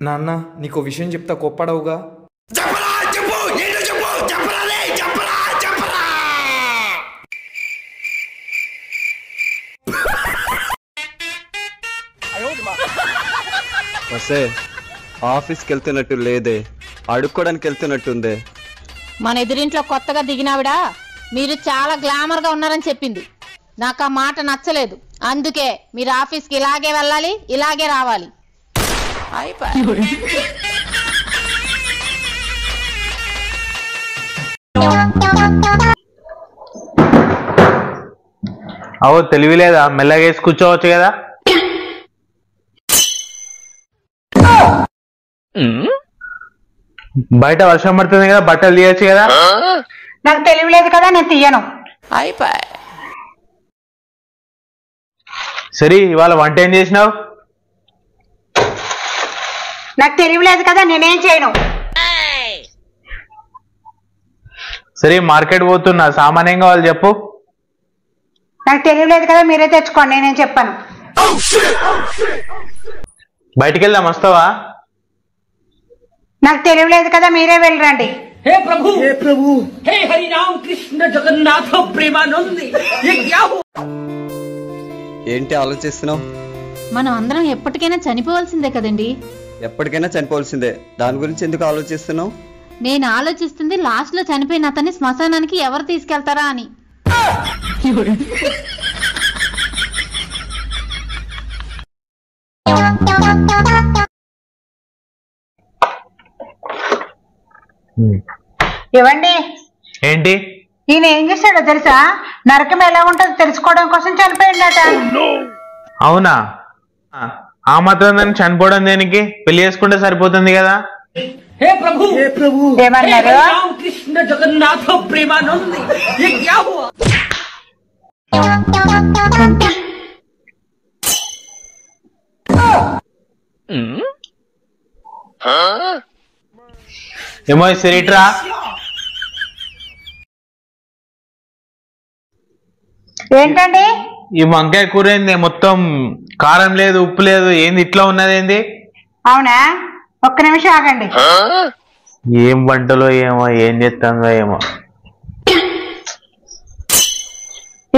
నాన్న నీకు విషయం చెప్తా కోప్పడవుగా. వసే ఆఫీస్కి వెళ్తున్నట్టు లేదే, అడుక్కోడానికి వెళ్తున్నట్టుందే. మన ఎదురింట్లో కొత్తగా దిగినావిడా మీరు చాలా గ్లామర్ గా ఉన్నారని చెప్పింది. నాకు ఆ మాట నచ్చలేదు. అందుకే మీరు ఆఫీస్కి ఇలాగే వెళ్ళాలి, ఇలాగే రావాలి. అవో తెలివి లేదా? మెల్లగేసి కూర్చోవచ్చు కదా. బయట వర్షం పడుతుంది కదా, బట్టలు తీయచ్చు కదా. నాకు తెలివి లేదు కదా, నేను తీయను. సరే ఇవాళ వంట ఏం చేసినావు? నాకు తెలివి లేదు కదా, నేనేం చేయను. సరే మార్కెట్ పోతున్నా, సామాన్ ఏం కావాలి చెప్పు. నాకు తెలివి లేదు కదా, మీరే తెచ్చుకోండి, నేనేం చెప్పాను. బయటికి వెళ్దాం, వస్తావా? నాకు తెలివి లేదు కదా, మీరే వెళ్ళరండి. हे प्रभु हे हरि राम कृष्ण जगन्नाथ प्रेमानंद ये क्या हुआ? ఏంటి ఆలోచిస్తున్నావు? మనం అందరం ఎప్పటికైనా చనిపోవాల్సిందే కదండి. ఎప్పటికైనా చనిపోవాల్సిందే, దాని గురించి ఎందుకు ఆలోచిస్తున్నావు? నేను ఆలోచిస్తుంది లాస్ట్ లో చనిపోయిన అతన్ని శ్మశానానికి ఎవరు తీసుకెళ్తారా అని. ఇవ్వండి. ఏంటి? ఈయన ఏం చేశాడో తెలుసా? నరకం ఎలా ఉంటుందో తెలుసుకోవడం కోసం చనిపోయిందట. అవునా? ఆ మాత్రం దాన్ని చనిపోవడం దేనికి? పెళ్లి చేసుకుంటే సరిపోతుంది కదా. हे प्रभु ఏమన్నారు? राम कृष्ण जगन्नाथ प्रेमानंद ये क्या हुआ? ఏమో సిరిట్రా. ఏంటండి ఈ వంకాయ కూర ఏంది? మొత్తం కారం లేదు, ఉప్పు లేదు, ఏంది ఇట్లా ఉన్నది? ఏంది? అవునా, ఒక్క నిమిషం ఆగండి. ఏం వంటలో ఏమో, ఏం చేస్తుందో ఏమో.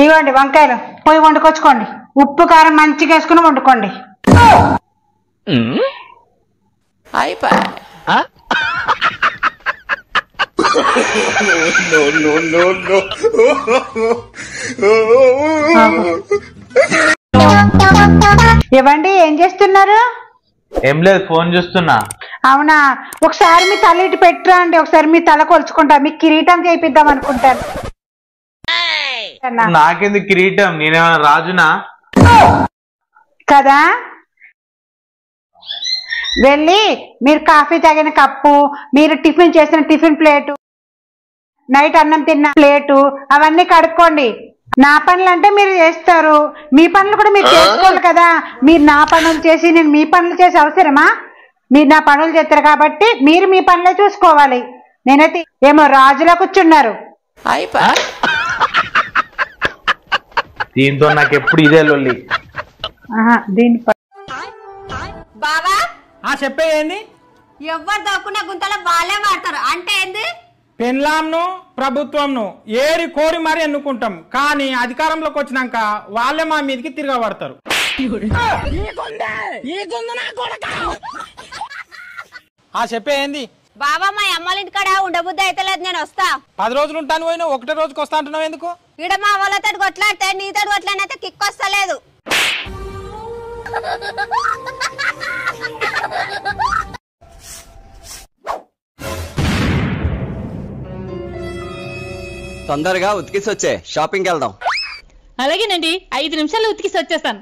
ఇవ్వండి వంకాయలు, పోయి వండుకొచ్చుకోండి. ఉప్పు కారం మంచిగా వేసుకుని వండుకోండి. ఇవ్వండి, ఏం చేస్తున్నారు? ఏం లేదు, ఫోన్ చూస్తున్నా. అవునా, ఒకసారి మీ తల ఇటు పెట్టరా అండి, ఒకసారి మీ తల కొలుచుకుంటా, మీకు కిరీటం చేయిద్దాం అనుకుంటాను. నాకెందుకు కిరీటం? నేనేమైనా రాజునా? కదా, వెళ్ళి మీరు కాఫీ తాగిన కప్పు, మీరు టిఫిన్ చేసిన టిఫిన్ ప్లేటు, నైట్ అన్నం తిన్న ప్లేటు అవన్నీ కడుక్కోండి. నా పనులు అంటే మీరు చేస్తారు, మీ పనులు కూడా మీరు చేసుకోవాలి కదా. మీరు నా పనులు చేసి నేను మీ పనులు చేసే అవసరమా? మీరు నా పనులు చేస్తారు కాబట్టి మీరు మీ పనులే చూసుకోవాలి. నేనైతే ఏమో రాజులా కూర్చున్నారు. దీంతో నాకు ఎప్పుడు ఇదే లొల్లి. దీని బావా చెప్పేయండి. ఎవరు దక్కున్న గుంతలో వాళ్ళే వాడతారు అంటే ఏంది? పెన్లాంను ప్రభుత్వంను ఏరి కోరి మరి ఎన్నుకుంటాం, కానీ అధికారంలోకి వచ్చినాక వాళ్ళే మా మీదకి తిరగబడతారు. చెప్పేయండి. బావా మా అమ్మాళ్ళ ఇంటికాడ ఉండబుద్ధి అయితే లేదు, నేను వస్తా. 10 రోజులు ఉంటాను పోయినా, ఒకటే రోజుకి వస్తా అంటున్నావు ఎందుకు? ఈడ మా వాళ్ళతో కొట్లాడితే నీతో కొట్లాడినైతే కిక్ వస్తలేదు. తొందరగా ఉతికిసి వచ్చే, షాపింగ్కి వెళ్దాం. అలాగేనండి, 5 నిమిషాలు ఉతికిసి వచ్చేస్తాను.